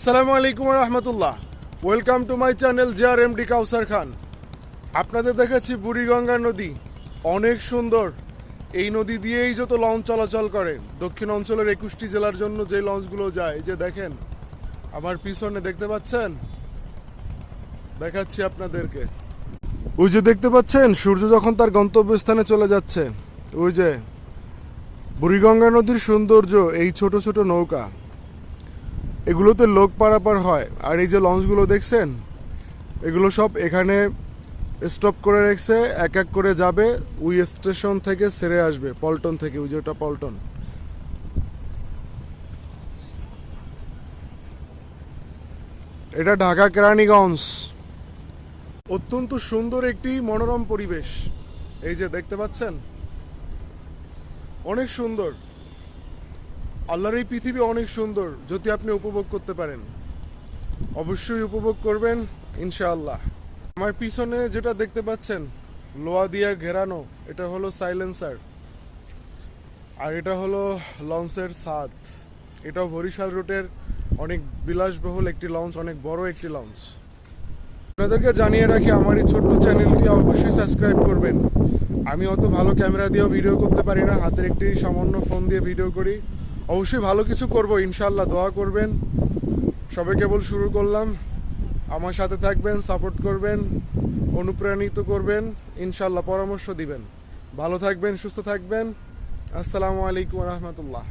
আসসালামু আলাইকুম রহমতুল্লাহ। Welcome to my channel JRMD Kawsar Khan. আপনাদের দেখাচ্ছি বুড়িগঙ্গা নদী, অনেক সুন্দর। এই নদী দিয়েই যত লঞ্চ চলাচল করে দক্ষিণ অঞ্চলের 21টি জেলার জন্য যে লঞ্চগুলো যায়, এই যে দেখেন আমার পিছনে দেখতে পাচ্ছেন, দেখাচ্ছি আপনাদেরকে। ওই যে দেখতে পাচ্ছেন সূর্য যখন তার গন্তব্যস্থানে চলে যাচ্ছে, ওই যে বুড়িগঙ্গা নদীর সৌন্দর্য, এই ছোট ছোট নৌকা, এগুলোতে লোক পারাপার হয়। আর এই যে লঞ্চগুলো দেখছেন, এগুলো সব এখানে স্টপ করে রেখেছে, এক এক করে যাবে, ওই স্টেশন থেকে ছেড়ে আসবে, পল্টন থেকে। ওই যে ওটা পল্টন। এটা ঢাকা কেরানীগঞ্জ। অত্যন্ত সুন্দর একটি মনোরম পরিবেশ, এই যে দেখতে পাচ্ছেন, অনেক সুন্দর। আল্লাহর এই পৃথিবী অনেক সুন্দর, যদি আপনি উপভোগ করতে পারেন অবশ্যই উপভোগ করবেন ইনশাআল্লাহ। আমার পিছনে যেটা দেখতে পাচ্ছেন লোহা দিয়ে ঘেরানো, এটা হলো সাইলেন্সার, আর এটা হলো লঞ্চের ছাদ। এটাও বরিশাল রুটের অনেক বিলাসবহুল একটি লঞ্চ, অনেক বড় একটি লঞ্চ। আপনাদেরকে জানিয়ে রাখি, আমার এই ছোট্ট চ্যানেলটি অবশ্যই সাবস্ক্রাইব করবেন। আমি অত ভালো ক্যামেরা দিয়েও ভিডিও করতে পারি না, হাতের একটি সামান্য ফোন দিয়ে ভিডিও করি। অবশ্যই ভালো কিছু করব ইনশাআল্লাহ, দোয়া করবেন। সবে কেবল শুরু করলাম, আমার সাথে থাকবেন, সাপোর্ট করবেন, অনুপ্রাণিত করবেন, ইনশাআল্লাহ পরামর্শ দিবেন। ভালো থাকবেন, সুস্থ থাকবেন। আসসালামু আলাইকুম রহমতুল্লাহ।